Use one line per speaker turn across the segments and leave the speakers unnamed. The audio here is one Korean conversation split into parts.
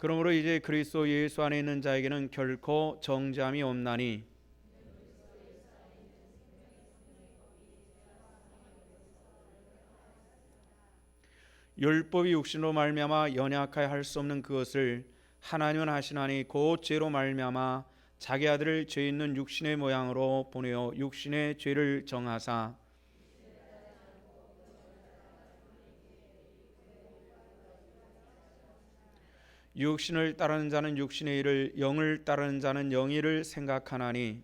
그러므로 이제 그리스도 예수 안에 있는 자에게는 결코 정죄함이 없나니 율법이 육신으로 말미암아 연약하여 할 수 없는 그것을 하나님은 하시나니 곧 죄로 말미암아 자기 아들을 죄 있는 육신의 모양으로 보내어 육신의 죄를 정하사 육신을 따르는 자는 육신의 일을, 영을 따르는 자는 영의 일을 생각하나니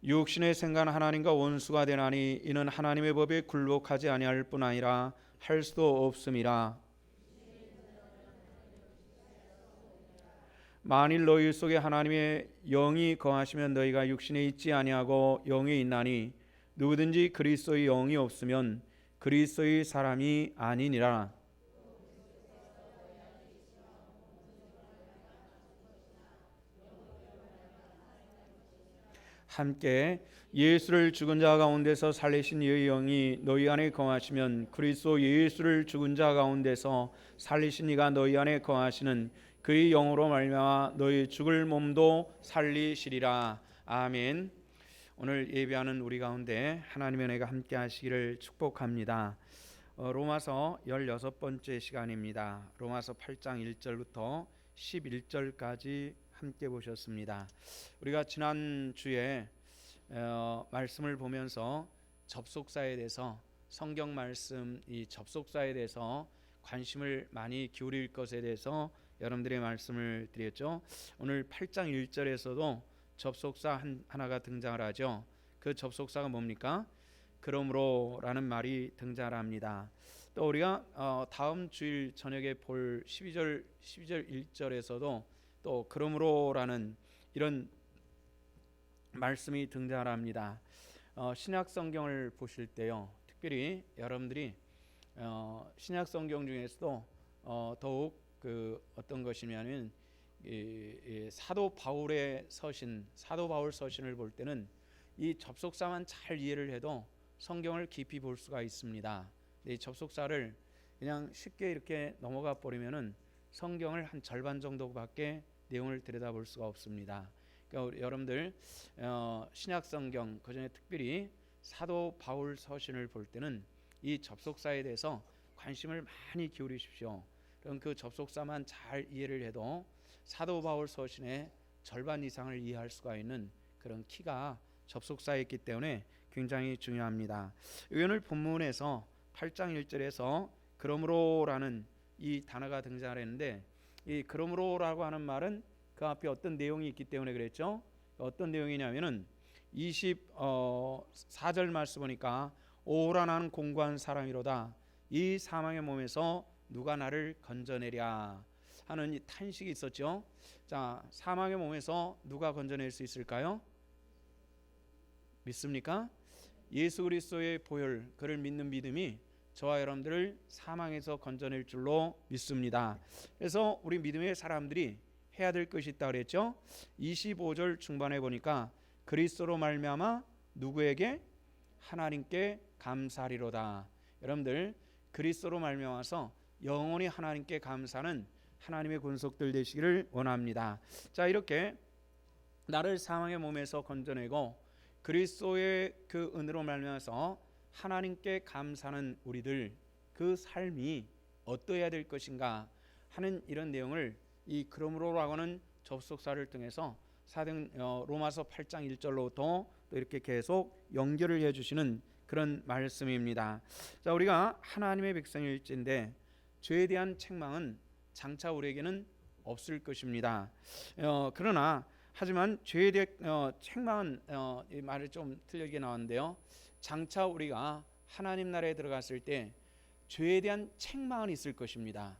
육신의 생각은 하나님과 원수가 되나니 이는 하나님의 법에 굴복하지 아니할 뿐 아니라 할 수도 없음이라. 만일 너희 속에 하나님의 영이 거하시면 너희가 육신에 있지 아니하고 영에 있나니 누구든지 그리스도의 영이 없으면 그리스도의 사람이 아니니라. 함께 예수를 죽은 자 가운데서 살리신 이의 영이 너희 안에 거하시면 그리스도 예수를 죽은 자 가운데서 살리신 이가 너희 안에 거하시는 그의 영으로 말미암아 너희 죽을 몸도 살리시리라. 아멘. 오늘 예배하는 우리 가운데 하나님의 은혜가 함께 하시기를 축복합니다. 로마서 16번째 시간입니다. 로마서 8장 1절부터 11절까지 함께 보셨습니다. 우리가 지난주에 말씀을 보면서 접속사에 대해서, 성경 말씀 이 접속사에 대해서 관심을 많이 기울일 것에 대해서 여러분들의 말씀을 드렸죠. 오늘 8장 1절에서도 접속사 하나가 등장을 하죠. 그 접속사가 뭡니까? 그러므로라는 말이 등장을 합니다. 또 우리가 다음 주일 저녁에 볼 12절 1절에서도 또 그러므로라는 이런 말씀이 등장을 합니다. 신약 성경을 보실 때요, 특별히 여러분들이 신약 성경 중에서도 더욱 그 어떤 것이냐면 사도 바울의 서신, 사도 바울 서신을 볼 때는 이 접속사만 잘 이해를 해도 성경을 깊이 볼 수가 있습니다. 이 접속사를 그냥 쉽게 이렇게 넘어가 버리면은 성경을 한 절반 정도밖에 내용을 들여다볼 수가 없습니다. 그러니까 여러분들 신약 성경, 그중에 특별히 사도 바울 서신을 볼 때는 이 접속사에 대해서 관심을 많이 기울이십시오. 그럼 그 접속사만 잘 이해를 해도 사도 바울 서신의 절반 이상을 이해할 수가 있는 그런 키가 접속사에 있기 때문에 굉장히 중요합니다. 오늘 본문에서 8장 1절에서 그러므로라는 이 단어가 등장을 했는데, 이 그러므로라고 하는 말은 그 앞에 어떤 내용이 있기 때문에 그랬죠. 어떤 내용이냐면은 24절 말씀 보니까 오라 나는 공고한 사람이로다. 이 사망의 몸에서 누가 나를 건져내랴 하는 이 탄식이 있었죠. 자, 사망의 몸에서 누가 건져낼 수 있을까요? 믿습니까? 예수 그리스도의 보혈, 그를 믿는 믿음이 저와 여러분들을 사망에서 건져낼 줄로 믿습니다. 그래서 우리 믿음의 사람들이 해야 될 것이 있다 그랬죠. 25절 중반에 보니까 그리스도로 말미암아 누구에게? 하나님께 감사하리로다. 여러분들 그리스도로 말미암아서 영원히 하나님께 감사하는 하나님의 권속들 되시기를 원합니다. 자, 이렇게 나를 사망의 몸에서 건져내고 그리스도의 그 은혜로 말미암아서 하나님께 감사하는 우리들, 그 삶이 어떠해야 될 것인가 하는 이런 내용을 이 그러므로라고 하는 접속사를 통해서 로마서 8장 1절로부터 또 이렇게 계속 연결을 해주시는 그런 말씀입니다. 자, 우리가 하나님의 백성일진데 죄에 대한 책망은 장차 우리에게는 없을 것입니다. 그러나 하지만 죄에 대한 책망은 이 말이 좀 틀리게 나왔는데요, 장차 우리가 하나님 나라에 들어갔을 때 죄에 대한 책망은 있을 것입니다.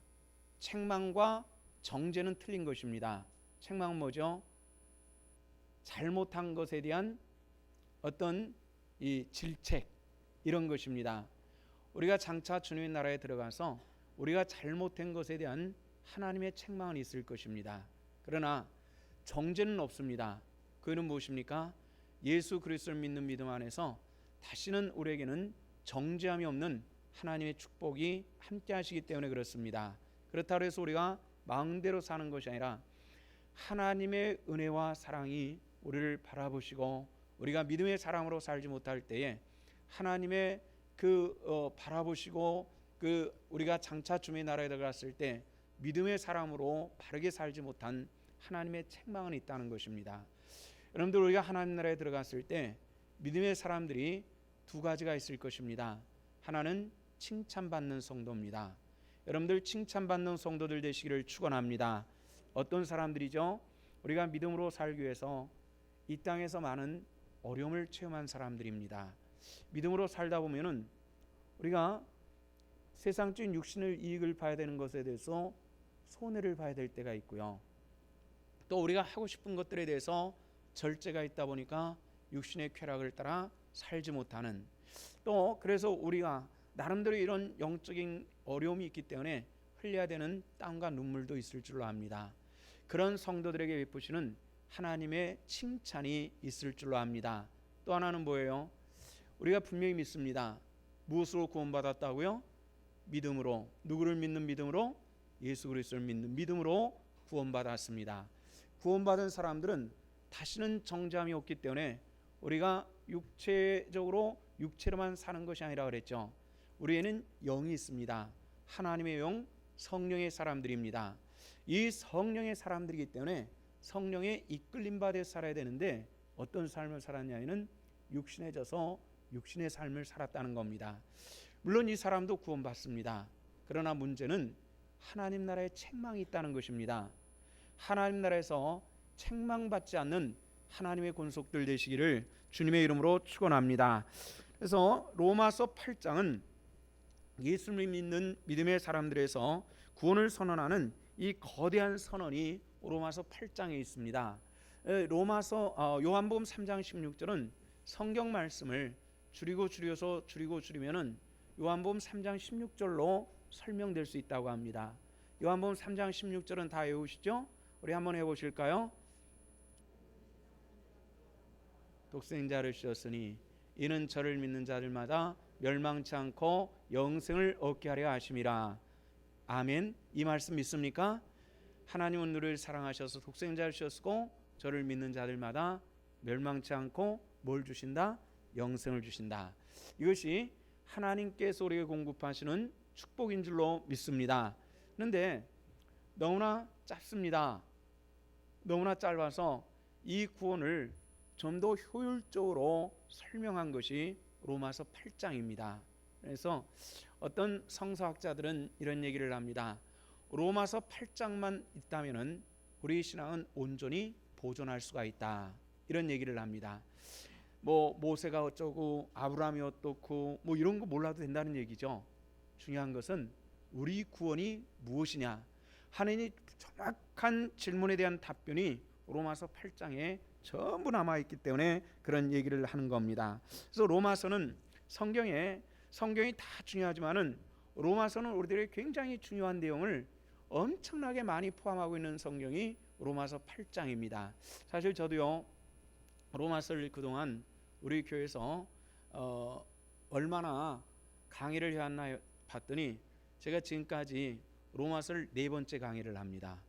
책망과 정죄는 틀린 것입니다. 책망은 뭐죠? 잘못한 것에 대한 어떤 이 질책, 이런 것입니다. 우리가 장차 주님의 나라에 들어가서 우리가 잘못한 것에 대한 하나님의 책망은 있을 것입니다. 그러나 정죄는 없습니다. 그는 무엇입니까? 예수 그리스도를 믿는 믿음 안에서 다시는 우리에게는 정죄함이 없는 하나님의 축복이 함께 하시기 때문에 그렇습니다. 그렇다고 해서 우리가 마음대로 사는 것이 아니라 하나님의 은혜와 사랑이 우리를 바라보시고 우리가 믿음의 사람으로 살지 못할 때에 하나님의 바라보시고 우리가 장차 주님의 나라에 들어갔을 때 믿음의 사람으로 바르게 살지 못한 하나님의 책망은 있다는 것입니다. 여러분들, 우리가 하나님 나라에 들어갔을 때 믿음의 사람들이 두 가지가 있을 것입니다. 하나는 칭찬받는 성도입니다. 여러분들, 칭찬받는 성도들 되시기를 축원합니다. 어떤 사람들이죠? 우리가 믿음으로 살기 위해서 이 땅에서 많은 어려움을 체험한 사람들입니다. 믿음으로 살다 보면은 우리가 세상적인 육신의 이익을 봐야 되는 것에 대해서 손해를 봐야 될 때가 있고요. 또 우리가 하고 싶은 것들에 대해서 절제가 있다 보니까 육신의 쾌락을 따라 살지 못하는, 또 그래서 우리가 나름대로 이런 영적인 어려움이 있기 때문에 흘려야 되는 땀과 눈물도 있을 줄로 압니다. 그런 성도들에게 베푸시는 하나님의 칭찬이 있을 줄로 압니다. 또 하나는 뭐예요? 우리가 분명히 믿습니다. 무엇으로 구원받았다고요? 믿음으로. 누구를 믿는 믿음으로? 예수 그리스도를 믿는 믿음으로 구원받았습니다. 구원받은 사람들은 다시는 정죄함이 없기 때문에 우리가 육체적으로 육체로만 사는 것이 아니라 그랬죠. 우리에는 영이 있습니다. 하나님의 영, 성령의 사람들입니다. 이 성령의 사람들이기 때문에 성령의 이끌림 받아 살아야 되는데 어떤 삶을 살았냐면 육신해져서 육신의 삶을 살았다는 겁니다. 물론 이 사람도 구원받습니다. 그러나 문제는 하나님 나라에 책망이 있다는 것입니다. 하나님 나라에서 책망받지 않는 하나님의 권속들 되시기를 주님의 이름으로 축원합니다. 그래서 로마서 8장은 예수를 믿는 믿음의 사람들에서 구원을 선언하는 이 거대한 선언이 로마서 8장에 있습니다. 요한복음 3장 16절은 성경 말씀을 줄이면은 요한복음 3장 16절로 설명될 수 있다고 합니다. 요한복음 3장 16절은 다 외우시죠? 우리 한번 해보실까요? 독생자를 주셨으니 이는 저를 믿는 자들마다 멸망치 않고 영생을 얻게 하려 하심이라. 아멘. 이 말씀 믿습니까? 하나님은 우리를 사랑하셔서 독생자를 주셨고 저를 믿는 자들마다 멸망치 않고 뭘 주신다? 영생을 주신다. 이것이 하나님께서 우리에게 공급하시는 축복인 줄로 믿습니다. 그런데 너무나 짧습니다. 너무나 짧아서 이 구원을 좀 더 효율적으로 설명한 것이 로마서 8장입니다. 그래서 어떤 성서학자들은 이런 얘기를 합니다. 로마서 8장만 있다면은 우리 신앙은 온전히 보존할 수가 있다. 이런 얘기를 합니다. 모세가 어쩌고 아브라함이 어떻고 이런 거 몰라도 된다는 얘기죠. 중요한 것은 우리 구원이 무엇이냐 하는 이 정확한 질문에 대한 답변이 로마서 8장에 전부 남아있기 때문에 그런 얘기를 하는 겁니다. 그래서 로마서는 성경이 다 중요하지만은 로마서는 우리들의 굉장히 중요한 내용을 엄청나게 많이 포함하고 있는 성경이 로마서 8장입니다. 사실 저도요 로마서를 그동안 우리 교회에서 얼마나 강의를 해왔나 봤더니 제가 지금까지 로마서를 4번째 강의를 합니다.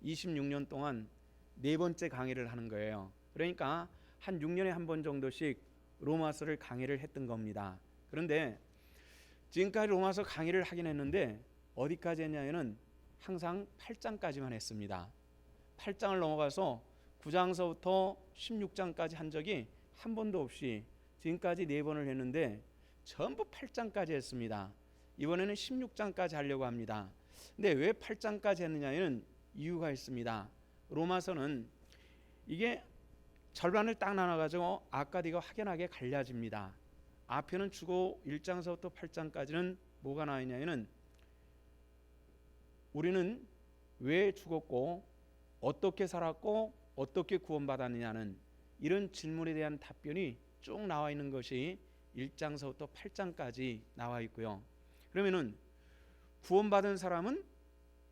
26년 동안 4번째 강의를 하는 거예요. 그러니까 한 6년에 한 번 정도씩 로마서를 강의를 했던 겁니다. 그런데 지금까지 로마서 강의를 하긴 했는데 어디까지 했냐면은 항상 8장까지만 했습니다. 8장을 넘어가서 9장서부터 16장까지 한 적이 한 번도 없이 지금까지 4번을 했는데 전부 8장까지 했습니다. 이번에는 16장까지 하려고 합니다. 근데 왜 8장까지 했느냐는 이유가 있습니다. 로마서는 이게 절반을 딱 나눠가지고 아까디가 확연하게 갈라집니다. 앞에는 주고 1장서부터 8장까지는 뭐가 나와 있냐면 우리는 왜 죽었고 어떻게 살았고 어떻게 구원받았느냐는 이런 질문에 대한 답변이 쭉 나와 있는 것이 1장서부터 8장까지 나와 있고요. 그러면은 구원받은 사람은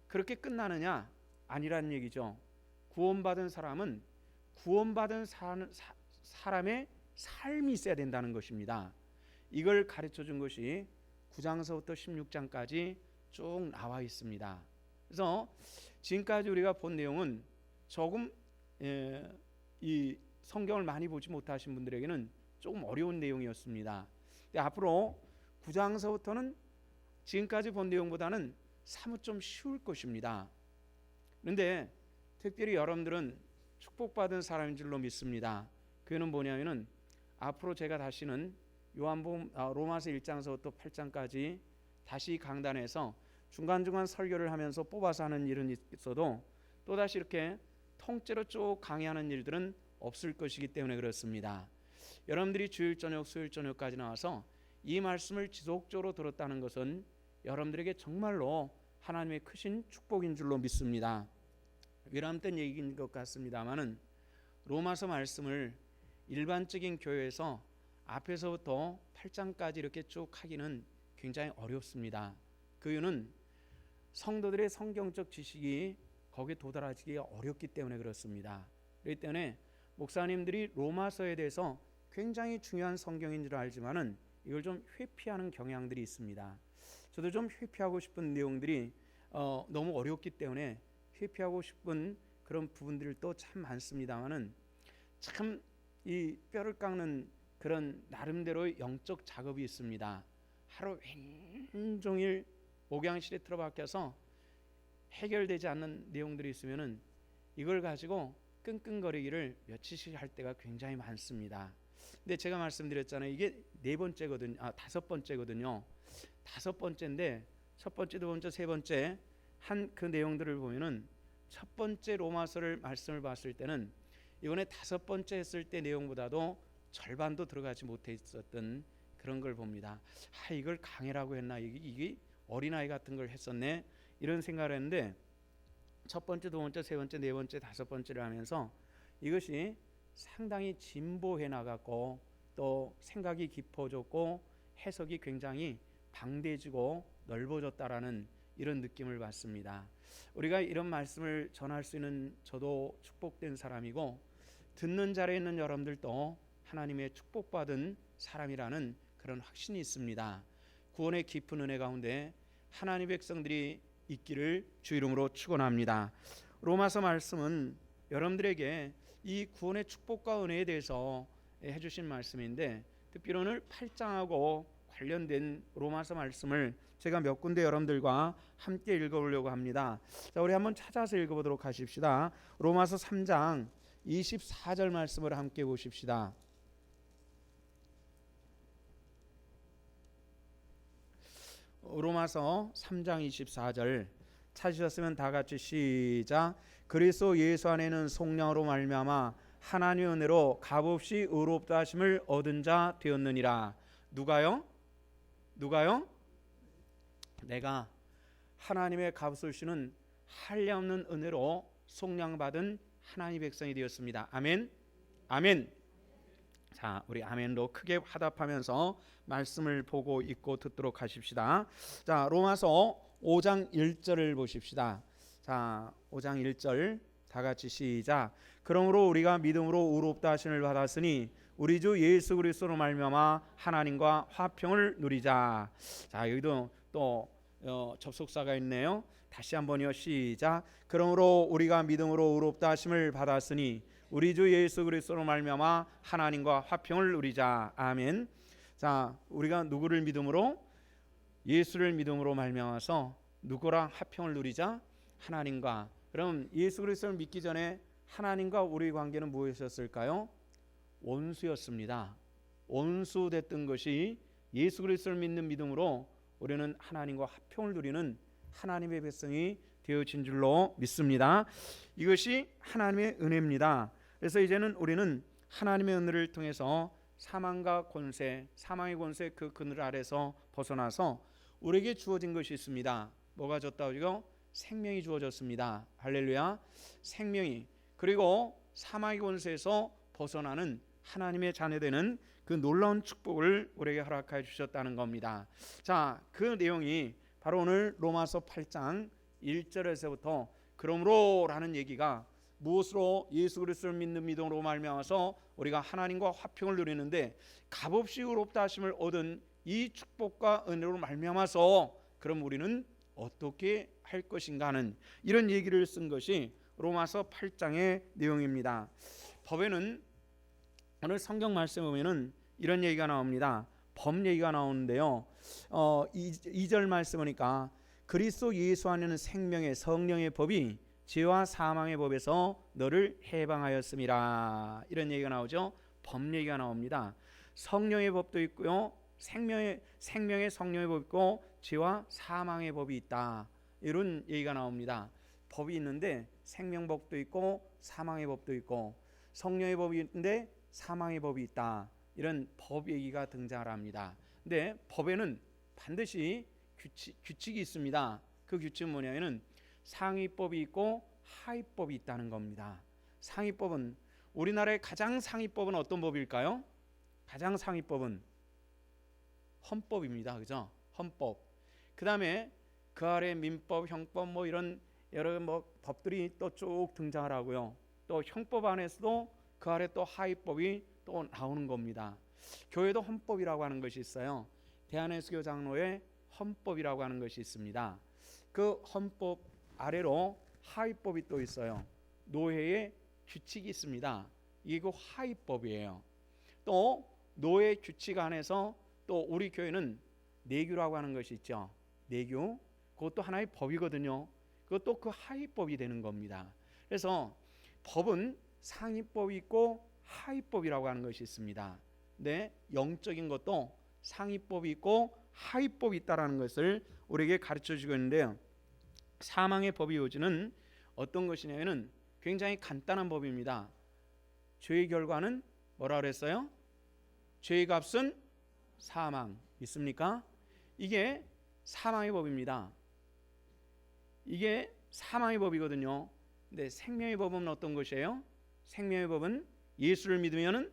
그렇게 끝나느냐? 아니라는 얘기죠. 구원받은 사람은 구원받은 사람의 삶이 있어야 된다는 것입니다. 이걸 가르쳐 준 것이 9장서부터 16장까지 쭉 나와 있습니다. 그래서 지금까지 우리가 본 내용은 조금 이 성경을 많이 보지 못하신 분들에게는 조금 어려운 내용이었습니다. 근데 앞으로 9장서부터는 지금까지 본 내용보다는 사뭇 좀 쉬울 것입니다. 그런데 특별히 여러분들은 축복받은 사람인 줄로 믿습니다. 그는 뭐냐면은 앞으로 제가 다시는 요한복음 로마서 1장서부터 8장까지 다시 강단에서 중간중간 설교를 하면서 뽑아서 하는 일은 있어도 또다시 이렇게 통째로 쭉 강의하는 일들은 없을 것이기 때문에 그렇습니다. 여러분들이 주일 저녁 수요일 저녁까지 나와서 이 말씀을 지속적으로 들었다는 것은 여러분들에게 정말로 하나님의 크신 축복인 줄로 믿습니다. 위람된 얘기인 것 같습니다만은 로마서 말씀을 일반적인 교회에서 앞에서부터 8장까지 이렇게 쭉 하기는 굉장히 어렵습니다. 그 이유는 성도들의 성경적 지식이 거기에 도달하기가 어렵기 때문에 그렇습니다. 그렇기 때문에 목사님들이 로마서에 대해서 굉장히 중요한 성경인 줄 알지만은 이걸 좀 회피하는 경향들이 있습니다. 저도 좀 회피하고 싶은 내용들이 너무 어렵기 때문에 회피하고 싶은 그런 부분들도 참 많습니다만은 참 이 뼈를 깎는 그런 나름대로의 영적 작업이 있습니다. 하루 온종일 목양실에 틀어박혀서 해결되지 않는 내용들이 있으면은 이걸 가지고 끙끙거리기를 며칠씩 할 때가 굉장히 많습니다. 근데 제가 말씀드렸잖아요. 이게 다섯 번째거든요. 다섯 번째인데 첫 번째, 두 번째, 세 번째 한 그 내용들을 보면은 첫 번째 로마서를 말씀을 봤을 때는 이번에 다섯 번째 했을 때 내용보다도 절반도 들어가지 못해 있었던 그런 걸 봅니다. 이걸 강해라고 했나, 이게 어린아이 같은 걸 했었네, 이런 생각을 했는데 첫 번째, 두 번째, 세 번째, 네 번째, 다섯 번째를 하면서 이것이 상당히 진보해 나갔고 또 생각이 깊어졌고 해석이 굉장히 방대해지고 넓어졌다라는 이런 느낌을 받습니다. 우리가 이런 말씀을 전할 수 있는 저도 축복된 사람이고 듣는 자리에 있는 여러분들도 하나님의 축복받은 사람이라는 그런 확신이 있습니다. 구원의 깊은 은혜 가운데 하나님의 백성들이 있기를 주 이름으로 축원합니다. 로마서 말씀은 여러분들에게 이 구원의 축복과 은혜에 대해서 해주신 말씀인데 특별히 오늘 8장하고 관련된 로마서 말씀을 제가 몇 군데 여러분들과 함께 읽어보려고 합니다. 자, 우리 한번 찾아서 읽어보도록 하십시다. 로마서 3장 24절 말씀을 함께 보십시다. 로마서 3장 24절 찾으셨으면 다 같이 시작. 그리스도 예수 안에는 속량으로 말미암아 하나님의 은혜로 값없이 의롭다 하심을 얻은 자 되었느니라. 누가요? 내가 하나님의 값을 주는 한량없는 은혜로 속량받은 하나님의 백성이 되었습니다. 아멘. 아멘. 자, 우리 아멘로 크게 화답하면서 말씀을 보고 읽고 듣도록 하십시다. 자, 로마서 5장 1절을 보십시다. 자, 5장 1절 다 같이 시작. 그러므로 우리가 믿음으로 의롭다 하심을 받았으니 우리 주 예수 그리스도로 말미암아 하나님과 화평을 누리자. 자, 여기도 또 접속사가 있네요. 다시 한번요. 시작. 그러므로 우리가 믿음으로 의롭다 하심을 받았으니 우리 주 예수 그리스도로 말미암아 하나님과 화평을 누리자. 아멘. 자, 우리가 누구를 믿음으로? 예수를 믿음으로 말미암아서 누구랑 화평을 누리자? 하나님과. 그럼 예수 그리스도를 믿기 전에 하나님과 우리의 관계는 무엇이었을까요? 원수였습니다. 원수됐던 것이 예수 그리스도를 믿는 믿음으로 우리는 하나님과 화평을 누리는 하나님의 백성이 되어진 줄로 믿습니다. 이것이 하나님의 은혜입니다. 그래서 이제는 우리는 하나님의 은혜를 통해서 사망과 권세, 사망의 권세 그 그늘 아래서 벗어나서 우리에게 주어진 것이 있습니다. 뭐가 줬다고요? 생명이 주어졌습니다. 할렐루야. 생명이. 그리고 사망의 권세에서 벗어나는 하나님의 자녀되는 그 놀라운 축복을 우리에게 허락하여 주셨다는 겁니다. 자, 그 내용이 바로 오늘 로마서 8장 1절에서부터 그러므로 라는 얘기가 무엇으로 예수 그리스도를 믿는 믿음으로 말미암아서 우리가 하나님과 화평을 누리는데 값없이 의롭다 하심을 얻은 이 축복과 은혜로 말미암아서 그럼 우리는 어떻게 할 것인가 하는 이런 얘기를 쓴 것이 로마서 8장의 내용입니다. 법에는 오늘 성경 말씀 보면은 이런 얘기가 나옵니다. 법 얘기가 나오는데요. 2절 말씀 보니까 그리스도 예수 안에는 생명의 성령의 법이 죄와 사망의 법에서 너를 해방하였음이라. 이런 얘기가 나오죠. 법 얘기가 나옵니다. 성령의 법도 있고요. 생명의 성령의 법이 있고 죄와 사망의 법이 있다. 이런 얘기가 나옵니다. 법이 있는데 생명법도 있고 사망의 법도 있고 성령의 법이 있는데 사망의 법이 있다. 이런 법 얘기가 등장을 합니다. 근데 법에는 반드시 규칙이 있습니다. 그 규칙은 뭐냐면은 상위법이 있고 하위법이 있다는 겁니다. 상위법은 우리나라의 가장 상위법은 어떤 법일까요? 가장 상위법은 헌법입니다. 그죠? 헌법. 그 다음에 그 아래 민법, 형법 뭐 이런 여러 법들이 또 쭉 등장을 하고요. 또 형법 안에서도 그 아래 또 하위법이 또 나오는 겁니다. 교회도 헌법이라고 하는 것이 있어요. 대한예수교 장로의 헌법이라고 하는 것이 있습니다. 그 헌법 아래로 하위법이 또 있어요. 노회의 규칙이 있습니다. 이게 그 하위법이에요. 또 노회 규칙 안에서 또 우리 교회는 내규라고 하는 것이 있죠. 내규. 그것도 하나의 법이거든요. 그것도 그 하위법이 되는 겁니다. 그래서 법은 상위법이 있고 하위법이라고 하는 것이 있습니다. 네, 영적인 것도 상위법이 있고 하위법이 있다라는 것을 우리에게 가르쳐 주고 있는데요. 사망의 법이 요지는 어떤 것이냐면은 굉장히 간단한 법입니다. 죄의 결과는 뭐라 그랬어요? 죄의 값은 사망. 있습니까? 이게 사망의 법입니다. 이게 사망의 법이거든요. 근데 생명의 법은 어떤 것이에요? 생명의 법은 예수를 믿으면은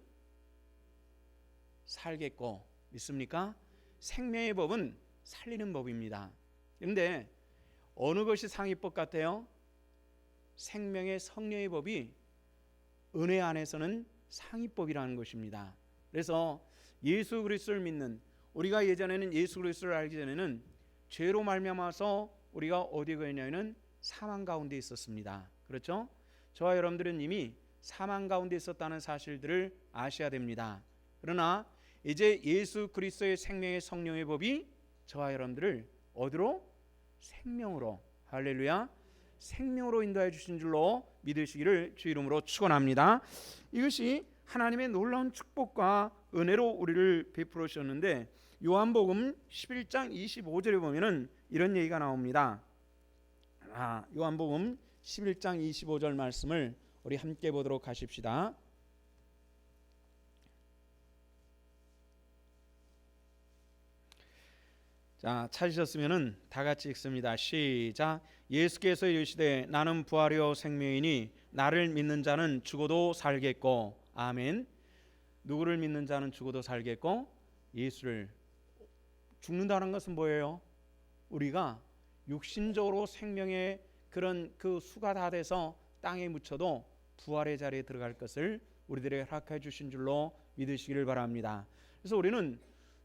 살겠고, 믿습니까? 생명의 법은 살리는 법입니다. 그런데 어느 것이 상위법 같아요? 생명의 성령의 법이 은혜 안에서는 상위법이라는 것입니다. 그래서 예수 그리스도를 믿는 우리가 예전에는 예수 그리스도를 알기 전에는 죄로 말미암아서 우리가 어디에 거했냐면은 사망 가운데 있었습니다. 그렇죠? 저와 여러분들은 이미 사망 가운데 있었다는 사실들을 아셔야 됩니다. 그러나 이제 예수 그리스도의 생명의 성령의 법이 저와 여러분들을 어디로? 생명으로, 할렐루야, 생명으로 인도해 주신 줄로 믿으시기를 주 이름으로 축원합니다. 이것이 하나님의 놀라운 축복과 은혜로 우리를 베풀어 주셨는데 요한복음 11장 25절에 보면은 이런 얘기가 나옵니다. 요한복음 11장 25절 말씀을 우리 함께 보도록 하십시다. 자, 찾으셨으면은 다 같이 읽습니다. 시작. 예수께서 이르시되 나는 부활이요 생명이니 나를 믿는 자는 죽어도 살겠고. 아멘. 누구를 믿는 자는 죽어도 살겠고? 예수를. 죽는다는 것은 뭐예요? 우리가 육신적으로 생명의 그런 그 수가 다 돼서 땅에 묻혀도 부활의 자리에 들어갈 것을 우리들에게 허락해 주신 줄로 믿으시기를 바랍니다. 그래서 우리는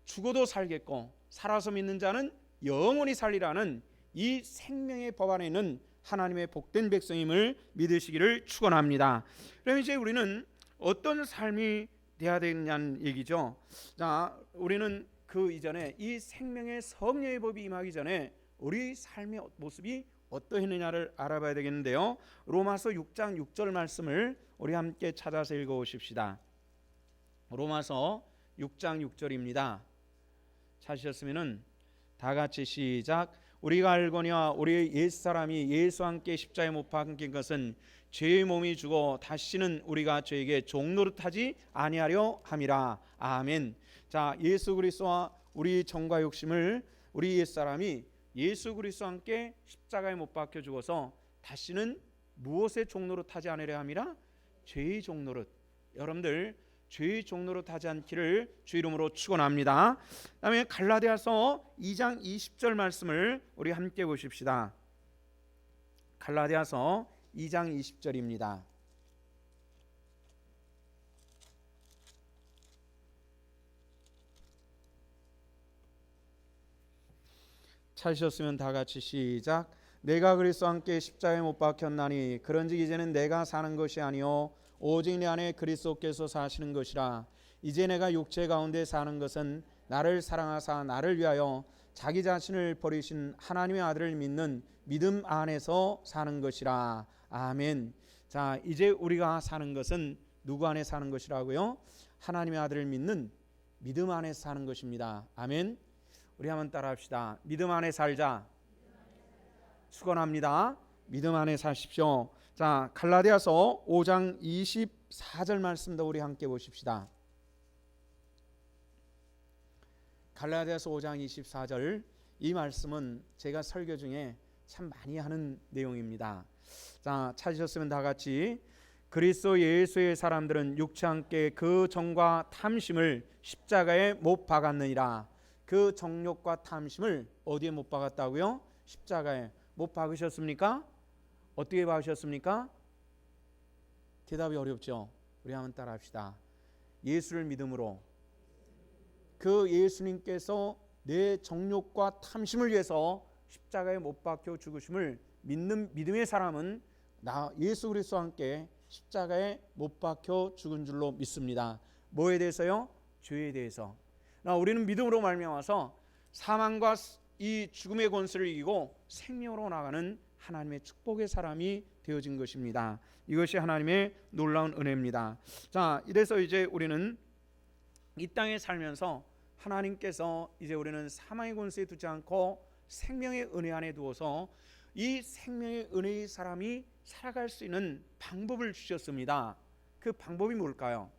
죽어도 살겠고 살아서 믿는 자는 영원히 살리라는 이 생명의 법 안에 있는 하나님의 복된 백성임을 믿으시기를 축원합니다. 그럼 이제 우리는 어떤 삶이 돼야 되느냐는 얘기죠. 자, 우리는 그 이전에 이 생명의 성령의 법이 임하기 전에 우리 삶의 모습이 어떠했느냐를 알아봐야 되겠는데요. 로마서 6장 6절 말씀을 우리 함께 찾아서 읽어보십시다. 로마서 6장 6절입니다. 찾으셨으면은 다 같이 시작. 우리가 알거니와 우리 옛사람이 예수와 함께 십자가에 못 박힌 것은 죄의 몸이 죽어 다시는 우리가 죄에게 종노릇하지 아니하려 함이라. 아멘. 자, 예수 그리스도와 우리 정과 욕심을 우리 옛사람이 예수 그리스도와 함께 십자가에 못 박혀 죽어서 다시는 무엇의 종노릇하지 않으려 함이라? 죄의 종노릇. 여러분들 죄의 종노릇 하지 않기를 주 이름으로 축원합니다. 그다음에 갈라디아서 2장 20절 말씀을 우리 함께 보십시다. 갈라디아서 2장 20절입니다. 찾으셨으면 다 같이 시작. 내가 그리스도와 함께 십자가에 못 박혔나니 그런즉 이제는 내가 사는 것이 아니요 오직 내 안에 그리스도께서 사시는 것이라. 이제 내가 육체 가운데 사는 것은 나를 사랑하사 나를 위하여 자기 자신을 버리신 하나님의 아들을 믿는 믿음 안에서 사는 것이라. 아멘. 자, 이제 우리가 사는 것은 누구 안에 사는 것이라고요? 하나님의 아들을 믿는 믿음 안에서 사는 것입니다. 아멘. 우리 한번 따라합시다. 믿음 안에 살자. 축원합니다. 믿음 안에 사십시오. 자, 갈라디아서 5장 24절 말씀도 우리 함께 보십시다. 갈라디아서 5장 24절, 이 말씀은 제가 설교 중에 참 많이 하는 내용입니다. 자, 찾으셨으면 다 같이. 그리스도 예수의 사람들은 육체 함께 그 정과 탐심을 십자가에 못 박았느니라. 그 정욕과 탐심을 어디에 못 박았다고요? 십자가에. 못 박으셨습니까? 어떻게 박으셨습니까? 대답이 어렵죠. 우리 한번 따라합시다. 예수를 믿음으로. 그 예수님께서 내 정욕과 탐심을 위해서 십자가에 못 박혀 죽으심을 믿는 믿음의 사람은 나 예수 그리스도와 함께 십자가에 못 박혀 죽은 줄로 믿습니다. 뭐에 대해서요? 죄에 대해서. 우리는 믿음으로 말미암아서 사망과 이 죽음의 권세를 이기고 생명으로 나가는 하나님의 축복의 사람이 되어진 것입니다. 이것이 하나님의 놀라운 은혜입니다. 자, 이래서 이제 우리는 이 땅에 살면서 하나님께서 이제 우리는 사망의 권세에 두지 않고 생명의 은혜 안에 두어서 이 생명의 은혜의 사람이 살아갈 수 있는 방법을 주셨습니다. 그 방법이 뭘까요?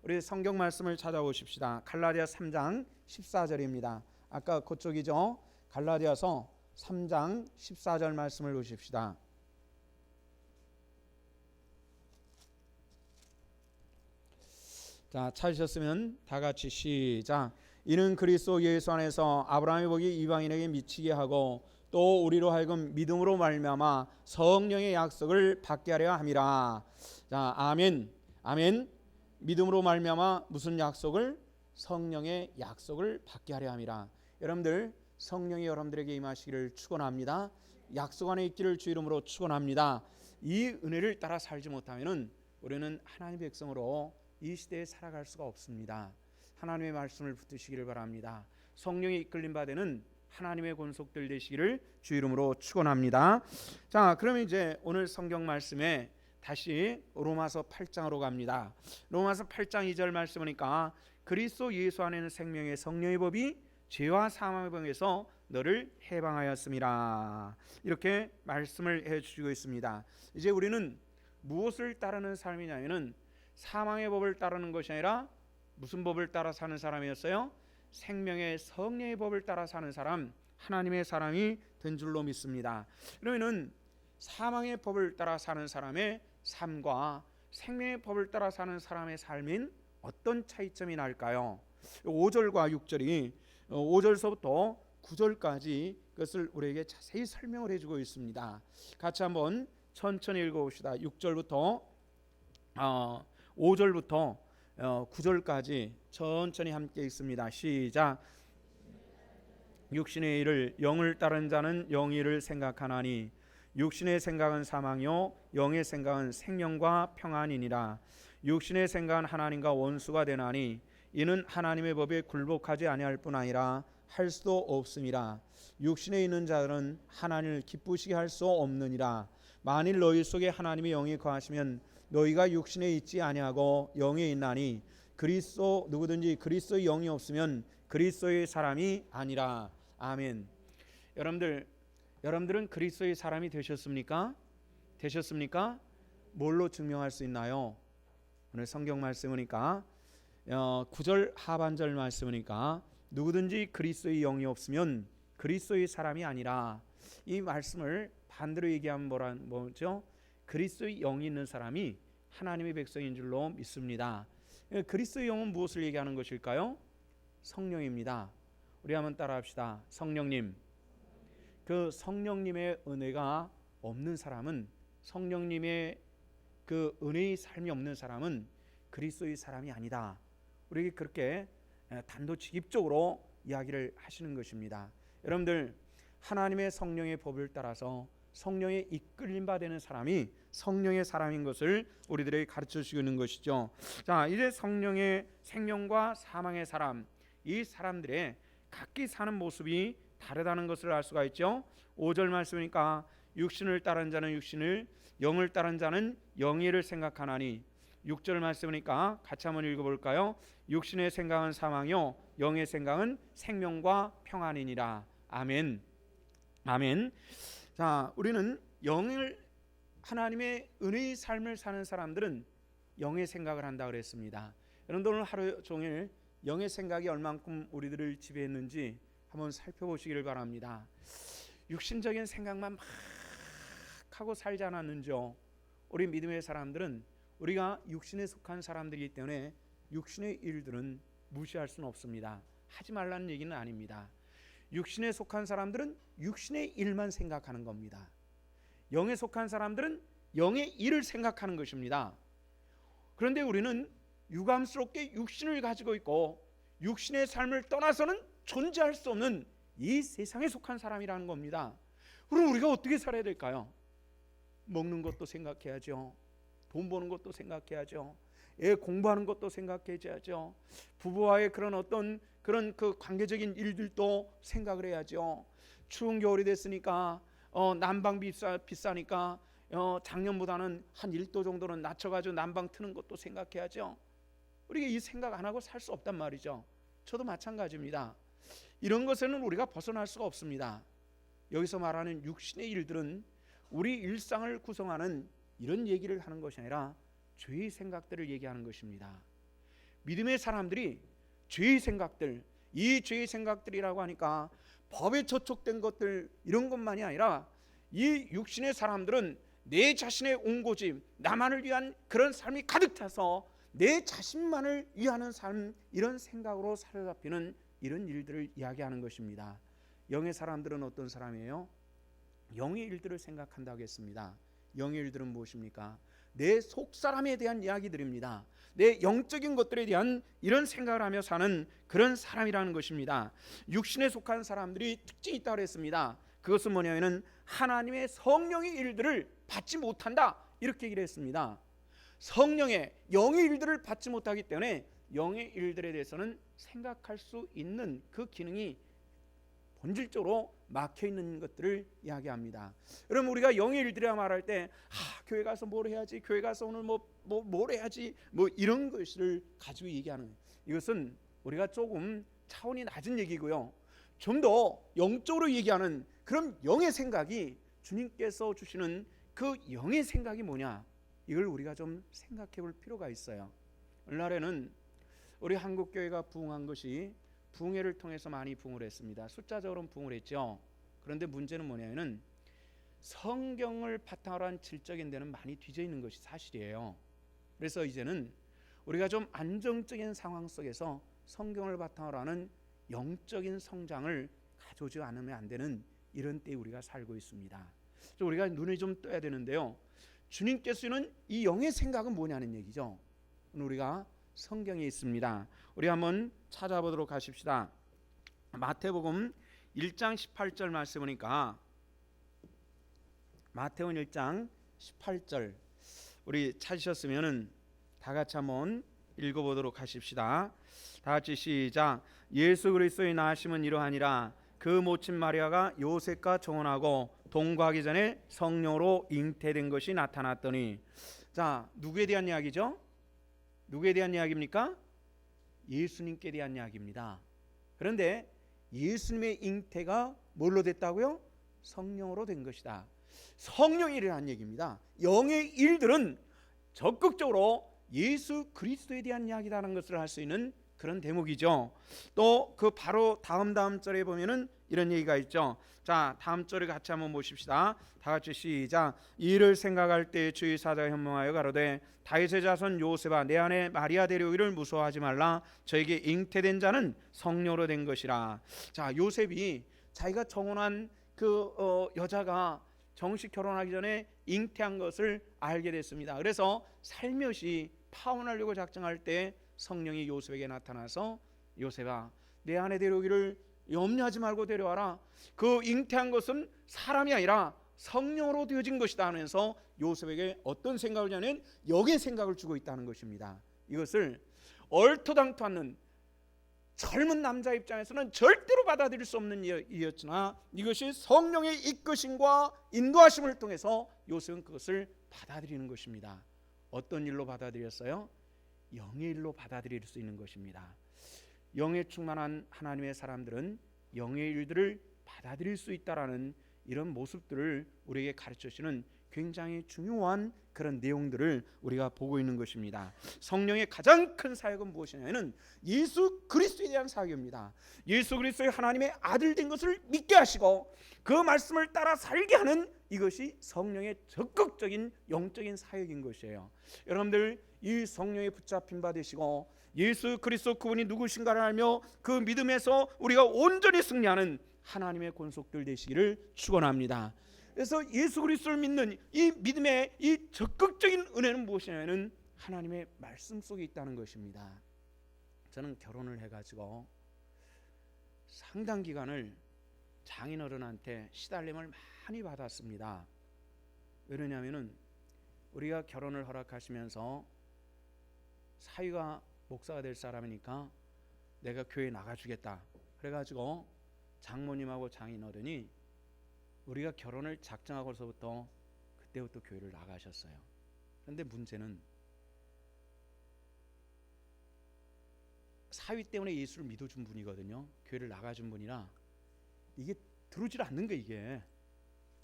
우리 성경 말씀을 찾아보십시다. 갈라디아 3장 14절입니다. 아까 그쪽이죠. 갈라디아서 3장 14절 말씀을 보십시다. 자, 찾으셨으면 다 같이 시작. 이는 그리스도 예수 안에서 아브라함의 복이 이방인에게 미치게 하고 또 우리로 하여금 믿음으로 말미암아 성령의 약속을 받게 하려 함이라. 자, 아멘. 아멘. 믿음으로 말미암아 무슨 약속을? 성령의 약속을 받게 하려 함이라. 여러분들, 성령이 여러분들에게 임하시기를 축원합니다. 약속 안에 있기를 주 이름으로 축원합니다. 이 은혜를 따라 살지 못하면은 우리는 하나님의 백성으로 이 시대에 살아갈 수가 없습니다. 하나님의 말씀을 붙드시기를 바랍니다. 성령이 이끌림 받는 하나님의 권속들 되시기를 주 이름으로 축원합니다. 자, 그러면 이제 오늘 성경 말씀에 다시 로마서 8장으로 갑니다. 로마서 8장 2절 말씀 보니까 그리스도 예수 안에는 생명의 성령의 법이 죄와 사망의 법에서 너를 해방하였음이라. 이렇게 말씀을 해주시고 있습니다. 이제 우리는 무엇을 따르는 삶이냐면은 사망의 법을 따르는 것이 아니라 무슨 법을 따라 사는 사람이었어요? 생명의 성령의 법을 따라 사는 사람, 하나님의 사람이 된 줄로 믿습니다. 그러면은 사망의 법을 따라 사는 사람의 삶과 생명의 법을 따라 사는 사람의 삶인 어떤 차이점이 날까요? 5절과 6절이 5절서부터 9절까지 그것을 우리에게 자세히 설명을 해주고 있습니다. 같이 한번 천천히 읽어봅시다. 6절부터 5절부터 9절까지 천천히 함께 읽습니다. 시작. 육신의 일을 영을 따른 자는 영의 일을 생각하나니 육신의 생각은 사망이요 영의 생각은 생명과 평안이니라. 육신의 생각은 하나님과 원수가 되나니 이는 하나님의 법에 굴복하지 아니할 뿐 아니라 할 수도 없음이라. 육신에 있는 자들은 하나님을 기쁘시게 할 수 없느니라. 만일 너희 속에 하나님의 영이 거하시면 너희가 육신에 있지 아니하고 영에 있나니 그리스도 누구든지 그리스도의 영이 없으면 그리스도의 사람이 아니라. 아멘. 여러분들은 그리스도의 사람이 되셨습니까? 되셨습니까? 뭘로 증명할 수 있나요? 오늘 성경 말씀이니까 9절 하반절 말씀이니까 누구든지 그리스도의 영이 없으면 그리스도의 사람이 아니라. 이 말씀을 반대로 얘기하면 뭐죠? 그리스도의 영이 있는 사람이 하나님의 백성인 줄로 믿습니다. 그리스도의 영은 무엇을 얘기하는 것일까요? 성령입니다. 우리 한번 따라합시다. 성령님. 그 성령님의 은혜가 없는 사람은, 성령님의 그 은혜의 삶이 없는 사람은 그리스도의 사람이 아니다. 우리에게 그렇게 단도직입적으로 이야기를 하시는 것입니다. 여러분들, 하나님의 성령의 법을 따라서 성령의 이끌림 받는 사람이 성령의 사람인 것을 우리들에게 가르쳐 주고 있는 것이죠. 자, 이제 성령의 생명과 사망의 사람, 이 사람들의 각기 사는 모습이 다르다는 것을 알 수가 있죠. 5절 말씀이니까 육신을 따른 자는 육신을, 영을 따른 자는 영예를 생각하나니. 6절 말씀이니까 같이 한번 읽어볼까요? 육신의 생각은 사망이요 영의 생각은 생명과 평안이니라. 아멘. 아멘. 자, 우리는 하나님의 은혜의 삶을 사는 사람들은 영의 생각을 한다 그랬습니다. 여러분들 오늘 하루 종일 영의 생각이 얼만큼 우리들을 지배했는지 한번 살펴보시기를 바랍니다. 육신적인 생각만 막 하고 살지 않았는지요. 우리 믿음의 사람들은 우리가 육신에 속한 사람들이기 때문에 육신의 일들은 무시할 수는 없습니다. 하지 말라는 얘기는 아닙니다. 육신에 속한 사람들은 육신의 일만 생각하는 겁니다. 영에 속한 사람들은 영의 일을 생각하는 것입니다. 그런데 우리는 유감스럽게 육신을 가지고 있고 육신의 삶을 떠나서는 존재할 수 없는 이 세상에 속한 사람이라는 겁니다. 그럼 우리가 어떻게 살아야 될까요? 먹는 것도 생각해야죠. 돈 버는 것도 생각해야죠. 애 공부하는 것도 생각해야죠. 부부와의 그런 그 관계적인 일들도 생각을 해야죠. 추운 겨울이 됐으니까 난방 비싸니까 작년보다는 한 1도 정도는 낮춰가지고 난방 트는 것도 생각해야죠. 우리가 이 생각 안 하고 살 수 없단 말이죠. 저도 마찬가지입니다. 이런 것에는 우리가 벗어날 수가 없습니다. 여기서 말하는 육신의 일들은 우리 일상을 구성하는 이런 얘기를 하는 것이 아니라 죄의 생각들을 얘기하는 것입니다. 믿음의 사람들이 죄의 생각들, 이 죄의 생각들이라고 하니까 법에 저촉된 것들 이런 것만이 아니라 이 육신의 사람들은 내 자신의 옹고집, 나만을 위한 그런 삶이 가득 차서 내 자신만을 위하는 삶, 이런 생각으로 사로잡히는 이런 일들을 이야기하는 것입니다. 영의 사람들은 어떤 사람이에요? 영의 일들을 생각한다고 했습니다. 영의 일들은 무엇입니까? 내 속사람에 대한 이야기들입니다. 내 영적인 것들에 대한 이런 생각을 하며 사는 그런 사람이라는 것입니다. 육신에 속한 사람들이 특징이 있다고 했습니다. 그것은 뭐냐면 하나님의 성령의 일들을 받지 못한다, 이렇게 얘기를 했습니다. 성령의 영의 일들을 받지 못하기 때문에 영의 일들에 대해서는 생각할 수 있는 그 기능이 본질적으로 막혀 있는 것들을 이야기합니다. 여러분, 우리가 영의 일들이라 말할 때 교회 가서 뭘 해야지, 교회 가서 오늘 뭘 해야지, 이런 것을 가지고 얘기하는 거예요. 이것은 우리가 조금 차원이 낮은 얘기고요. 좀 더 영적으로 얘기하는 그런 영의 생각이, 주님께서 주시는 그 영의 생각이 뭐냐, 이걸 우리가 좀 생각해 볼 필요가 있어요. 오늘날에는 우리 한국교회가 부흥한 것이 부흥회를 통해서 많이 부흥을 했습니다. 숫자적으로는 부흥을 했죠. 그런데 문제는 뭐냐면 성경을 바탕으로 한 질적인 데는 많이 뒤져 있는 것이 사실이에요. 그래서 이제는 우리가 좀 안정적인 상황 속에서 성경을 바탕으로 하는 영적인 성장을 가져오지 않으면 안 되는 이런 때에 우리가 살고 있습니다. 그래서 우리가 눈을 좀 떠야 되는데요. 주님께서 주는 이 영의 생각은 뭐냐는 얘기죠. 우리가 성경에 있습니다. 우리 한번 찾아보도록 하십시다. 마태복음 1장 18절 말씀이니까 마태복음 1장 18절 우리 찾으셨으면 다 같이 한번 읽어보도록 하십시다. 다 같이 시작. 예수 그리스도의 나심은 이러하니라. 그 모친 마리아가 요셉과 정혼하고 동거하기 전에 성령으로 잉태된 것이 나타났더니. 자, 누구에 대한 이야기죠? 누구에 대한 이야기입니까? 예수님께 대한 이야기입니다. 그런데 예수님의 잉태가 뭘로 됐다고요? 성령으로 된 것이다. 성령이라는 얘기입니다. 영의 일들은 적극적으로 예수 그리스도에 대한 이야기라는 것을 할 수 있는 그런 대목이죠. 또 그 바로 다음 절에 보면은 이런 얘기가 있죠. 자, 다음 절을 같이 한번 보십시다. 다 같이 시작. 이를 생각할 때 주의 사자가 현명하여 가로되 다윗의 자손 요셉아, 내 아내 마리아 데려오기를 무서워하지 말라. 저에게 잉태된 자는 성령으로 된 것이라. 자, 요셉이 자기가 정혼한 그 여자가 정식 결혼하기 전에 잉태한 것을 알게 됐습니다. 그래서 살며시 파혼하려고 작정할 때 성령이 요셉에게 나타나서 요셉아, 내 아내 데려오기를 염려하지 말고 데려와라. 그 잉태한 것은 사람이 아니라 성령으로 되어진 것이다 하면서 요셉에게 어떤 생각을 주냐면 영의 생각을 주고 있다는 것입니다. 이것을 얼토당토 않는 젊은 남자 입장에서는 절대로 받아들일 수 없는 일이었으나 이것이 성령의 이끄심과 인도하심을 통해서 요셉은 그것을 받아들이는 것입니다. 어떤 일로 받아들였어요? 영의 일로 받아들일 수 있는 것입니다. 영에 충만한 하나님의 사람들은 영의 일들을 받아들일 수 있다라는 이런 모습들을 우리에게 가르쳐 주시는 굉장히 중요한 그런 내용들을 우리가 보고 있는 것입니다. 성령의 가장 큰 사역은 무엇이냐면 예수 그리스도에 대한 사역입니다. 예수 그리스도의 하나님의 아들 된 것을 믿게 하시고 그 말씀을 따라 살게 하는 이것이 성령의 적극적인 영적인 사역인 것이에요. 여러분들 이 성령에 붙잡힌 바 되시고 예수 그리스도 그분이 누구신가를 알며 그 믿음에서 우리가 온전히 승리하는 하나님의 권속들 되시기를 축원합니다. 그래서 예수 그리스도를 믿는 이 믿음의 이 적극적인 은혜는 무엇이냐면 하나님의 말씀 속에 있다는 것입니다. 저는 결혼을 해가지고 상당 기간을 장인어른한테 시달림을 많이 받았습니다. 왜냐하면 우리가 결혼을 허락하시면서 사위가 목사가 될 사람이니까 내가 교회 나가주겠다. 그래가지고 장모님하고 장인어른이 우리가 결혼을 작정하고서부터 그때부터 교회를 나가셨어요. 그런데 문제는 사위 때문에 예수를 믿어준 분이거든요. 교회를 나가준 분이라 이게 들어오질 않는 거 이게.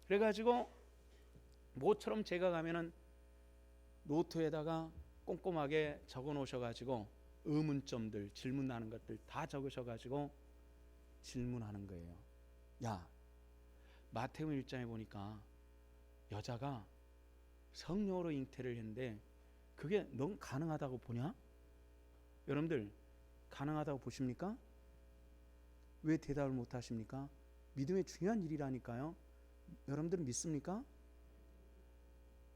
그래가지고 모처럼 제가 가면은 노트에다가 꼼꼼하게 적어 놓으셔가지고 의문점들 질문 나는 것들 다 적으셔가지고 질문하는 거예요. 야, 마태복음 1장에 보니까 여자가 성령으로 잉태를 했는데 그게 넌 가능하다고 보냐? 여러분들 가능하다고 보십니까? 왜 대답을 못 하십니까? 믿음의 중요한 일이라니까요. 여러분들은 믿습니까?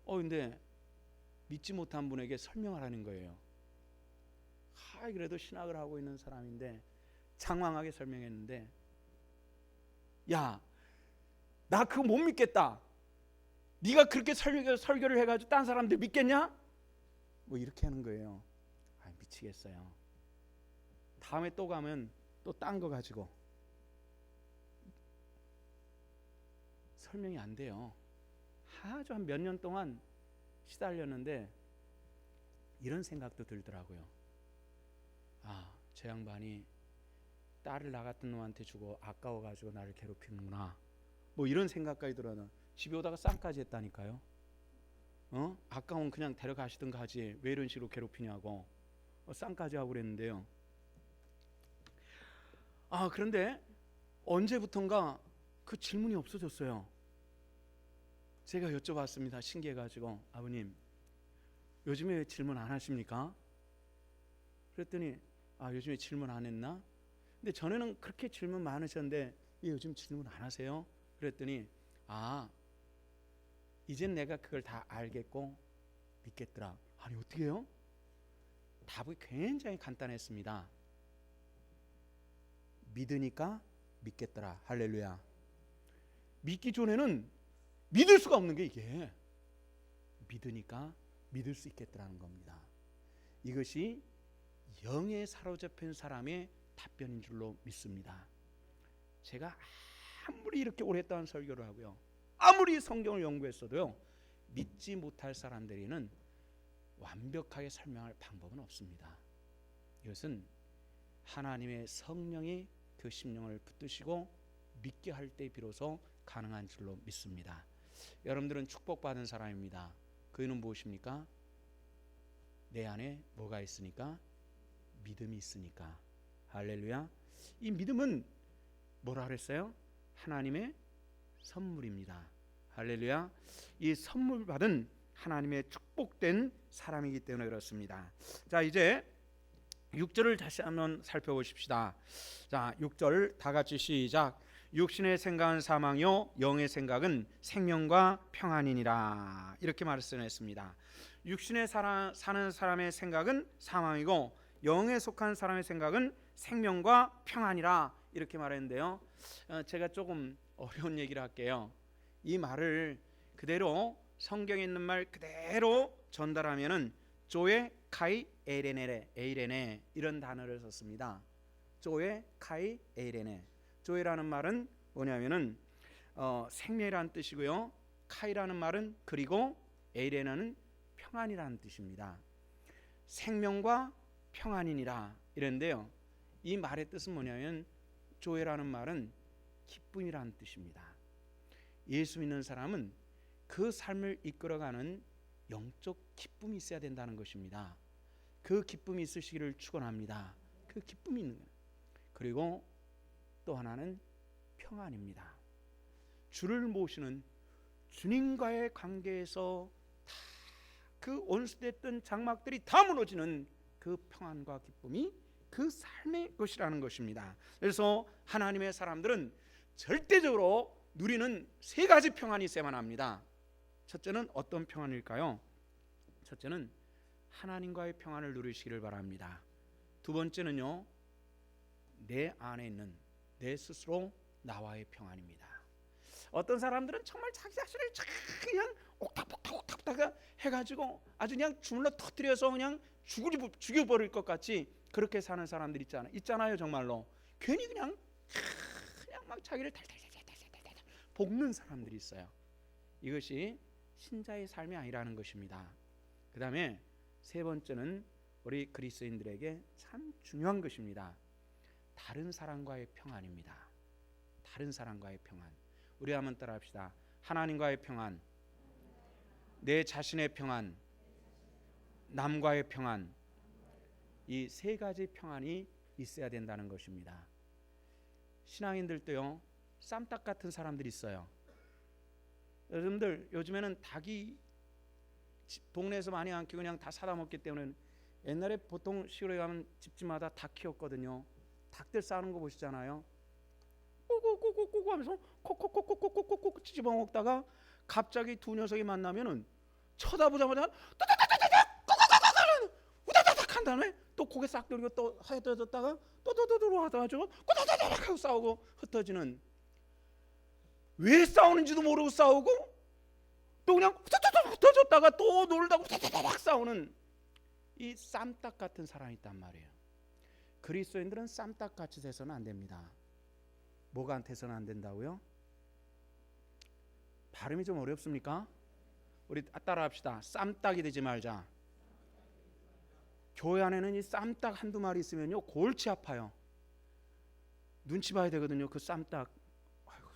근데 믿지 못한 분에게 설명하라는 거예요. 그래도 신학을 하고 있는 사람인데 장황하게 설명했는데 야, 나 그거 못 믿겠다. 네가 그렇게 설교를 해가지고 딴 사람들 믿겠냐? 뭐 이렇게 하는 거예요. 미치겠어요. 다음에 또 가면 또 딴 거 가지고 설명이 안 돼요. 아주 한 몇 년 동안 시달렸는데 이런 생각도 들더라고요. 저 양반이 딸을 나 같은 놈한테 주고 아까워가지고 나를 괴롭히는구나. 뭐 이런 생각까지 들어는 집에 오다가 쌍까지 했다니까요. 아까운 그냥 데려가시든가 하지 왜 이런 식으로 괴롭히냐고 쌍까지 하고 그랬는데요. 그런데 언제부턴가 그 질문이 없어졌어요. 제가 여쭤봤습니다. 신기해가지고 아버님 요즘에 왜 질문 안 하십니까? 그랬더니 요즘에 질문 안 했나? 근데 전에는 그렇게 질문 많으셨는데 왜 요즘 질문 안 하세요? 그랬더니 이젠 내가 그걸 다 알겠고 믿겠더라. 아니 어떻게 해요? 답이 굉장히 간단했습니다. 믿으니까 믿겠더라. 할렐루야. 믿기 전에는 믿을 수가 없는 게 이게 믿으니까 믿을 수 있겠더라는 겁니다. 이것이 영에 사로잡힌 사람의 답변인 줄로 믿습니다. 제가 아무리 이렇게 오랫동안 설교를 하고요, 아무리 성경을 연구했어도요, 믿지 못할 사람들에게는 완벽하게 설명할 방법은 없습니다. 이것은 하나님의 성령이 그 심령을 붙드시고 믿게 할 때 비로소 가능한 줄로 믿습니다. 여러분들은 축복받은 사람입니다. 그 이유는 무엇입니까? 내 안에 뭐가 있으니까? 믿음이 있으니까. 할렐루야. 이 믿음은 뭐라 그랬어요? 하나님의 선물입니다. 할렐루야. 이 선물 받은 하나님의 축복된 사람이기 때문에 그렇습니다. 자, 이제 6절을 다시 한번 살펴보십시다. 자, 6절 다 같이 시작. 육신의 생각은 사망이요 영의 생각은 생명과 평안이니라. 이렇게 말씀했습니다. 육신에 사는 사람의 생각은 사망이고 영에 속한 사람의 생각은 생명과 평안이라. 이렇게 말했는데요. 제가 조금 어려운 얘기를 할게요. 이 말을 그대로 성경에 있는 말 그대로 전달하면은 조에 카이 에이레네 이런 단어를 썼습니다. 조에 카이 에이레네. 조에라는 말은 뭐냐면은 생명이라는 뜻이고요. 카이라는 말은 그리고 에이레나는 평안이라는 뜻입니다. 생명과 평안이니라 이랬는데요. 이 말의 뜻은 뭐냐면 조에라는 말은 기쁨이라는 뜻입니다. 예수 믿는 사람은 그 삶을 이끌어가는 영적 기쁨이 있어야 된다는 것입니다. 그 기쁨이 있으시기를 축원합니다. 그 기쁨이 있는 거예요. 그리고 또 하나는 평안입니다. 주를 모시는 주님과의 관계에서 다 그 원수됐던 장막들이 다 무너지는 그 평안과 기쁨이 그 삶의 것이라는 것입니다. 그래서 하나님의 사람들은 절대적으로 누리는 세 가지 평안이 있어야만 합니다. 첫째는 어떤 평안일까요? 첫째는 하나님과의 평안을 누리시기를 바랍니다. 두 번째는요, 내 안에 있는 내 스스로 나와의 평안입니다. 어떤 사람들은 정말 자기 자신을 그냥 옥탁옥탁 해가지고 아주 그냥 주물러 터뜨려서 그냥 죽여버릴 것 같이 그렇게 사는 사람들 있잖아요. 정말로 괜히 그냥 막 자기를 달달달달달달 볶는 사람들이 있어요. 이것이 신자의 삶이 아니라는 것입니다. 그 다음에 세 번째는 우리 그리스도인들에게 참 중요한 것입니다. 다른 사람과의 평안입니다. 다른 사람과의 평안. 우리 한번 따라합시다. 하나님과의 평안, 내 자신의 평안, 남과의 평안. 이 세 가지 평안이 있어야 된다는 것입니다. 신앙인들도요, 쌈딱 같은 사람들이 있어요. 여러분들 요즘에는 닭이 동네에서 많이 안 키우고 그냥 다 사다 먹기 때문에 옛날에 보통 시골에 가면 집집마다 닭 키웠거든요. 닭들 싸우는 거 보시잖아요. 꼬꼬꼬꼬꼬 하면서 콕콕콕콕콕콕콕 찢어 먹다가 갑자기 두 녀석이 만나면은 쳐다보자마자 우다다닥 한 다음에 또 고개 싹 돌리고 또 하얘졌다가 또도도도로 하다가지고 꼬다다닥 하고 싸우고 흩어지는, 왜 싸우는지도 모르고 싸우고 또 그냥 흩어졌다가 또 놀다가 우다다닥 싸우는 이 쌈딱 같은 사람이 있단 말이에요. 그리스도인들은 쌈딱 같이 돼서는 안 됩니다. 뭐가 안 돼서는 안 된다고요? 발음이 좀 어렵습니까? 우리 따라합시다. 쌈딱이 되지 말자. 교회 안에는 이 쌈딱 한두 마리 있으면요 골치 아파요. 눈치 봐야 되거든요. 그 쌈딱,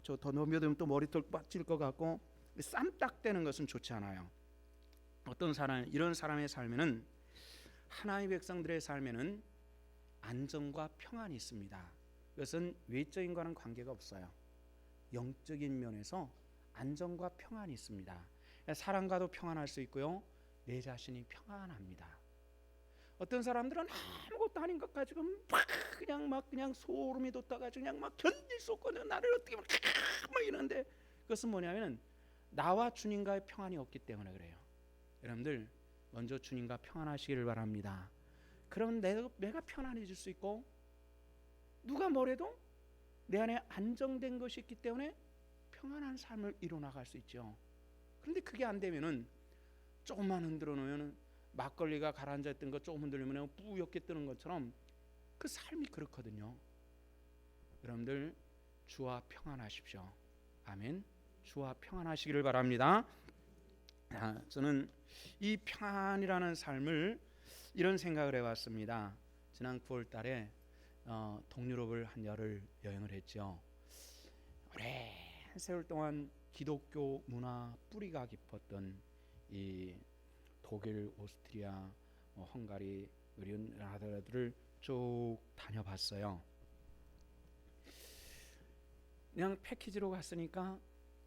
저 더 넘겨두면 또 머리털 빠질 것 같고, 쌈딱 되는 것은 좋지 않아요. 어떤 사람, 이런 사람의 삶에는, 하나님의 백성들의 삶에는 안정과 평안이 있습니다. 그것은 외적인 것과는 관계가 없어요. 영적인 면에서 안정과 평안이 있습니다. 사람과도 평안할 수 있고요, 내 자신이 평안합니다. 어떤 사람들은 아무것도 아닌 것 가지고 그냥 소름이 돋아가지고 그냥 막 견딜 수 없거든요. 나를 어떻게 막 이러는데, 그것은 뭐냐면 나와 주님과의 평안이 없기 때문에 그래요. 여러분들 먼저 주님과 평안하시기를 바랍니다. 그러면 내가 편안해질 수 있고, 누가 뭐래도 내 안에 안정된 것이 있기 때문에 평안한 삶을 이뤄나갈 수 있죠. 그런데 그게 안 되면은 조금만 흔들어 놓으면 막걸리가 가라앉아 있던 거 조금 흔들리면 뿌옇게 뜨는 것처럼 그 삶이 그렇거든요. 여러분들 주와 평안하십시오. 아멘. 주와 평안하시기를 바랍니다. 저는 이 평안이라는 삶을 이런 생각을 해봤습니다. 지난 9월 달에 동유럽을 한 열흘 여행을 했죠. 오랜 세월 동안 기독교 문화 뿌리가 깊었던 이 독일, 오스트리아, 헝가리 이런 나라들을 쭉 다녀봤어요. 그냥 패키지로 갔으니까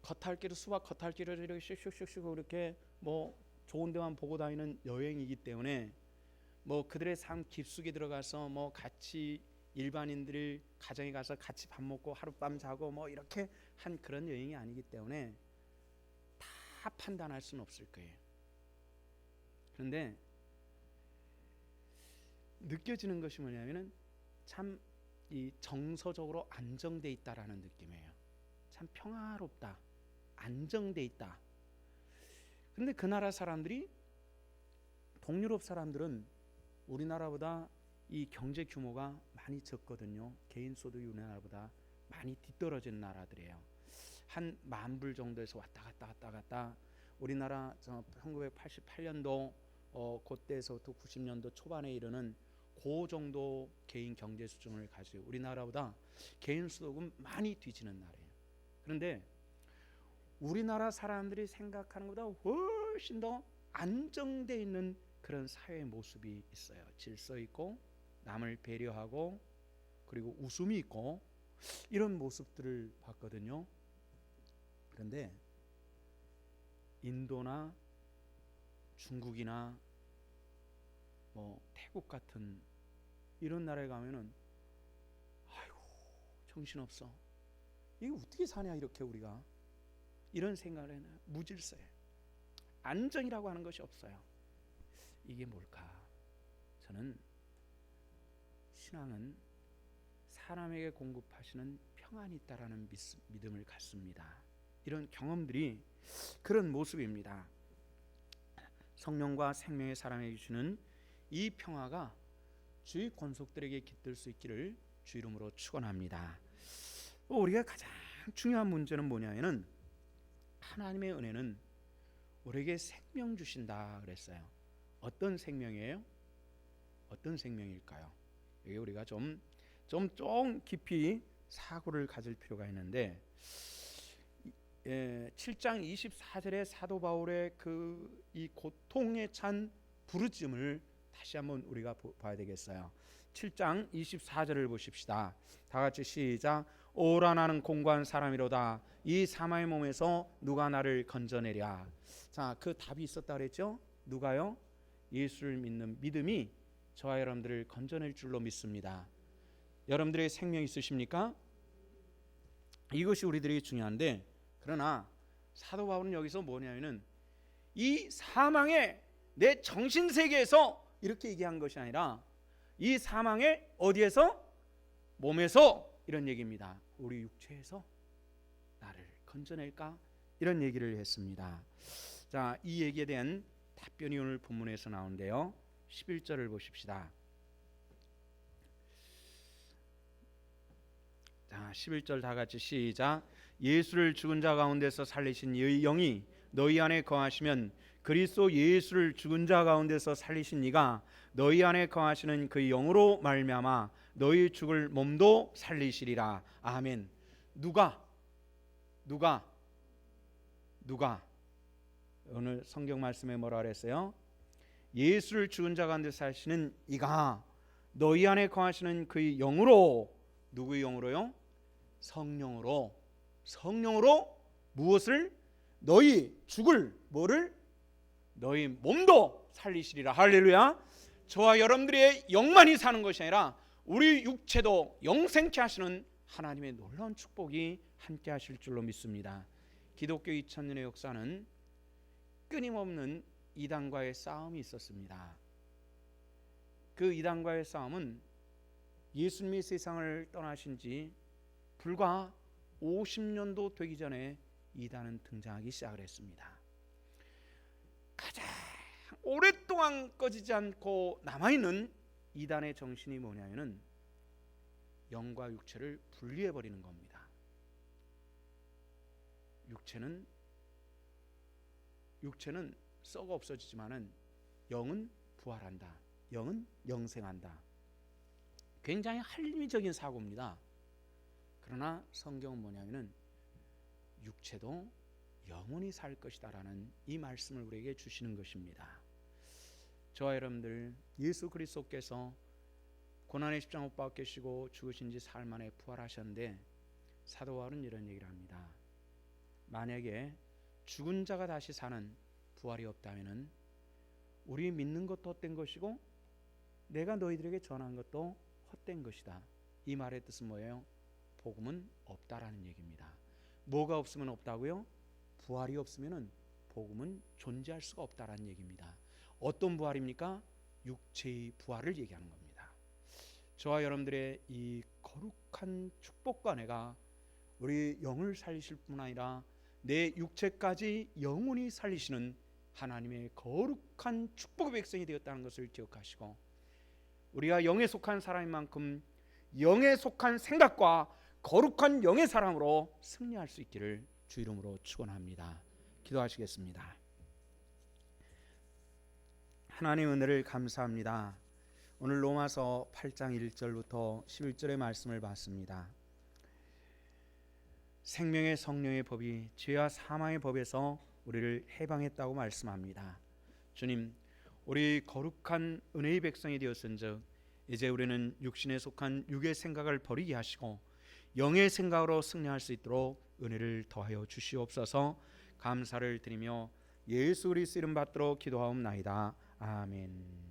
겉핥기로, 수박 겉핥기로 이렇게 슉슉슉슉 이렇게 뭐 좋은 데만 보고 다니는 여행이기 때문에 뭐 그들의 삶 깊숙이 들어가서 뭐 같이 일반인들 가정에 가서 같이 밥 먹고 하룻밤 자고 뭐 이렇게 한 그런 여행이 아니기 때문에 다 판단할 수는 없을 거예요. 그런데 느껴지는 것이 뭐냐면은 참 이 정서적으로 안정돼 있다라는 느낌이에요. 참 평화롭다, 안정돼 있다. 근데 그 나라 사람들이, 동유럽 사람들은 우리나라보다 이 경제 규모가 많이 적거든요. 개인 소득이 우리나라보다 많이 뒤떨어진 나라들이에요. 한 10,000불 정도에서 왔다 갔다. 우리나라 1988년도 그때에서부터 90년도 초반에 이르는 그 정도 개인 경제 수준을 가지고 우리나라보다 개인 소득은 많이 뒤지는 나라예요. 그런데 우리나라 사람들이 생각하는 것보다 훨씬 더 안정되어 있는 그런 사회의 모습이 있어요. 질서 있고 남을 배려하고 그리고 웃음이 있고 이런 모습들을 봤거든요. 그런데 인도나 중국이나 태국 같은 이런 나라에 가면은 아이고 정신없어, 이게 어떻게 사냐 이렇게 우리가 이런 생각을 해요. 무질서해. 안정이라고 하는 것이 없어요. 이게 뭘까? 저는 신앙은 사람에게 공급하시는 평안이 있다라는 믿음을 갖습니다. 이런 경험들이 그런 모습입니다. 성령과 생명의 사람에게 주는 이 평화가 주의 권속들에게 깃들 수 있기를 주 이름으로 축원합니다. 우리가 가장 중요한 문제는 뭐냐면은 하나님의 은혜는 우리에게 생명 주신다 그랬어요. 어떤 생명이에요? 어떤 생명일까요? 여기 우리가 좀 깊이 사고를 가질 필요가 있는데 7장 24절의 사도 바울의 이 고통에 찬 부르짖음을 다시 한번 우리가 봐야 되겠어요. 7장 24절을 보십시다. 다 같이 시작. 오라 나는 공고한 사람이로다. 이 사마의 몸에서 누가 나를 건져내랴. 자, 그 답이 있었다 그랬죠? 누가요? 예수를 믿는 믿음이 저와 여러분들을 건져낼 줄로 믿습니다. 여러분들의 생명 있으십니까? 이것이 우리들이 중요한데, 그러나 사도 바울은 여기서 뭐냐면은 이 사망의 내 정신세계에서 이렇게 얘기한 것이 아니라 이 사망의 어디에서? 몸에서 이런 얘기입니다. 우리 육체에서 나를 건져낼까? 이런 얘기를 했습니다. 자, 이 얘기에 대한 답변이 오늘 본문에서 나오는데요. 11절을 보십시다. 자, 11절 다 같이 시작. 예수를 죽은 자 가운데서 살리신 이 영이 너희 안에 거하시면 그리스도 예수를 죽은 자 가운데서 살리신 이가 너희 안에 거하시는 그 영으로 말미암아 너희 죽을 몸도 살리시리라. 아멘. 누가 오늘 성경 말씀에 뭐라 그랬어요? 예수를 죽은 자 가운데 사시는 이가 너희 안에 거하시는 그 영으로, 누구의 영으로요? 성령으로 무엇을? 너희 죽을 뭐를? 너희 몸도 살리시리라. 할렐루야. 저와 여러분들의 영만이 사는 것이 아니라 우리 육체도 영생케 하시는 하나님의 놀라운 축복이 함께 하실 줄로 믿습니다. 기독교 2000년의 역사는 끊임없는 이단과의 싸움이 있었습니다. 그 이단과의 싸움은 예수님이 세상을 떠나신 지 불과 50년도 되기 전에 이단은 등장하기 시작을 했습니다. 가장 오랫동안 꺼지지 않고 남아있는 이단의 정신이 뭐냐면은 영과 육체를 분리해버리는 겁니다. 육체는 썩어 없어지지만은 영은 부활한다. 영은 영생한다. 굉장히 합리적인 사고입니다. 그러나 성경은 뭐냐면은 육체도 영원히 살 것이다라는 이 말씀을 우리에게 주시는 것입니다. 저와 여러분들, 예수 그리스도께서 고난의 십자가 못 박히시고 죽으신 지 사흘 만에 부활하셨는데 사도 바울은 이런 얘기를 합니다. 만약에 죽은 자가 다시 사는 부활이 없다면은 우리 믿는 것도 헛된 것이고 내가 너희들에게 전한 것도 헛된 것이다. 이 말의 뜻은 뭐예요? 복음은 없다라는 얘기입니다. 뭐가 없으면 없다고요? 부활이 없으면 복음은 존재할 수가 없다라는 얘기입니다. 어떤 부활입니까? 육체의 부활을 얘기하는 겁니다. 저와 여러분들의 이 거룩한 축복과 은혜가 우리 영을 살리실 뿐 아니라 내 육체까지 영원히 살리시는 하나님의 거룩한 축복의 백성이 되었다는 것을 기억하시고, 우리가 영에 속한 사람인 만큼 영에 속한 생각과 거룩한 영의 사람으로 승리할 수 있기를 주 이름으로 축원합니다. 기도하시겠습니다. 하나님 은혜를 감사합니다. 오늘 로마서 8장 1절부터 11절의 말씀을 봤습니다. 생명의 성령의 법이 죄와 사망의 법에서 우리를 해방했다고 말씀합니다. 주님, 우리 거룩한 은혜의 백성이 되었은즉 이제 우리는 육신에 속한 육의 생각을 버리게 하시고 영의 생각으로 승리할 수 있도록 은혜를 더하여 주시옵소서. 감사를 드리며 예수 그리스도 이름 받들어 기도하옵나이다. 아멘.